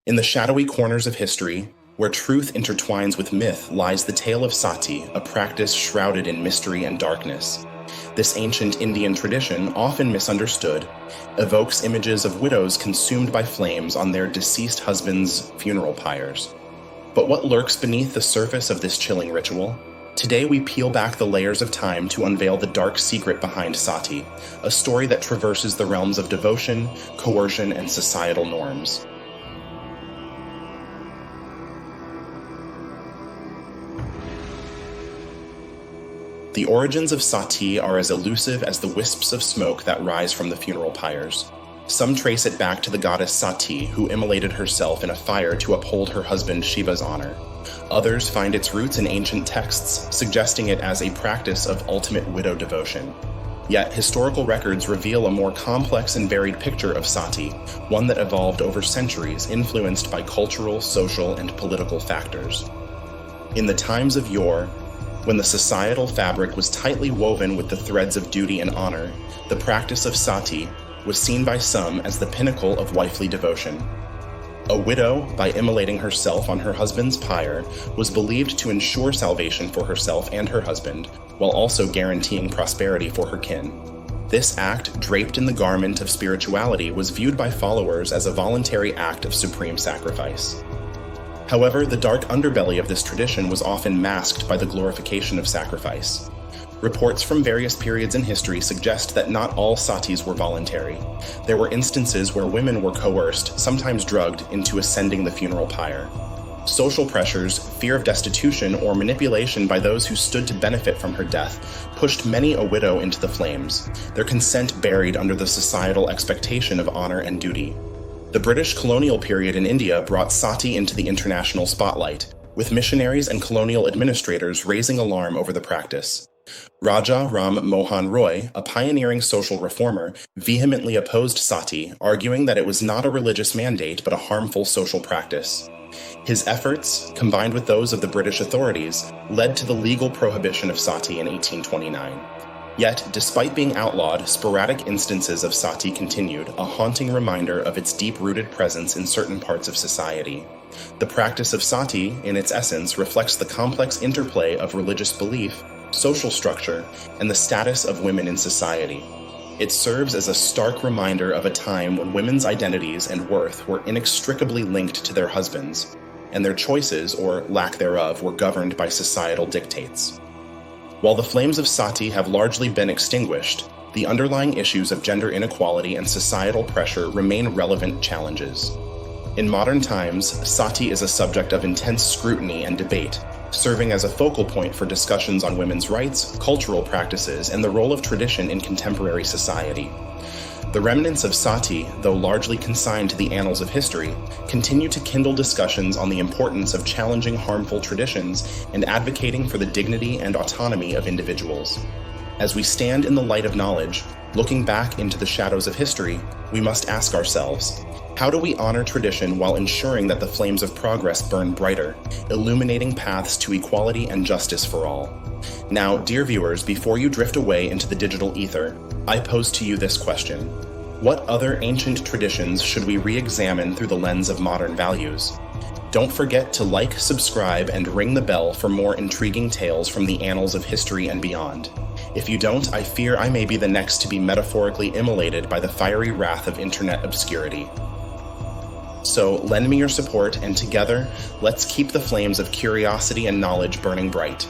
In the shadowy corners of history, where truth intertwines with myth, lies the tale of Sati, a practice shrouded in mystery and darkness. This ancient Indian tradition, often misunderstood, evokes images of widows consumed by flames on their deceased husbands' funeral pyres. But what lurks beneath the surface of this chilling ritual? Today we peel back the layers of time to unveil the dark secret behind Sati, a story that traverses the realms of devotion, coercion, and societal norms. The origins of Sati are as elusive as the wisps of smoke that rise from the funeral pyres. Some trace it back to the goddess Sati, who immolated herself in a fire to uphold her husband Shiva's honor. Others find its roots in ancient texts, suggesting it as a practice of ultimate widow devotion. Yet, historical records reveal a more complex and varied picture of Sati, one that evolved over centuries, influenced by cultural, social, and political factors. In the times of yore, when the societal fabric was tightly woven with the threads of duty and honor, the practice of Sati was seen by some as the pinnacle of wifely devotion. A widow, by immolating herself on her husband's pyre, was believed to ensure salvation for herself and her husband, while also guaranteeing prosperity for her kin. This act, draped in the garment of spirituality, was viewed by followers as a voluntary act of supreme sacrifice. However, the dark underbelly of this tradition was often masked by the glorification of sacrifice. Reports from various periods in history suggest that not all satis were voluntary. There were instances where women were coerced, sometimes drugged, into ascending the funeral pyre. Social pressures, fear of destitution, or manipulation by those who stood to benefit from her death pushed many a widow into the flames, their consent buried under the societal expectation of honor and duty. The British colonial period in India brought Sati into the international spotlight, with missionaries and colonial administrators raising alarm over the practice. Raja Ram Mohan Roy, a pioneering social reformer, vehemently opposed Sati, arguing that it was not a religious mandate but a harmful social practice. His efforts, combined with those of the British authorities, led to the legal prohibition of Sati in 1829. Yet, despite being outlawed, sporadic instances of Sati continued, a haunting reminder of its deep-rooted presence in certain parts of society. The practice of Sati, in its essence, reflects the complex interplay of religious belief, social structure, and the status of women in society. It serves as a stark reminder of a time when women's identities and worth were inextricably linked to their husbands, and their choices, or lack thereof, were governed by societal dictates. While the flames of Sati have largely been extinguished, the underlying issues of gender inequality and societal pressure remain relevant challenges. In modern times, Sati is a subject of intense scrutiny and debate, serving as a focal point for discussions on women's rights, cultural practices, and the role of tradition in contemporary society. The remnants of Sati, though largely consigned to the annals of history, continue to kindle discussions on the importance of challenging harmful traditions and advocating for the dignity and autonomy of individuals. As we stand in the light of knowledge, looking back into the shadows of history, we must ask ourselves, how do we honor tradition while ensuring that the flames of progress burn brighter, illuminating paths to equality and justice for all? Now, dear viewers, before you drift away into the digital ether, I pose to you this question. What other ancient traditions should we re-examine through the lens of modern values? Don't forget to like, subscribe, and ring the bell for more intriguing tales from the annals of history and beyond. If you don't, I fear I may be the next to be metaphorically immolated by the fiery wrath of internet obscurity. So lend me your support, and together, let's keep the flames of curiosity and knowledge burning bright.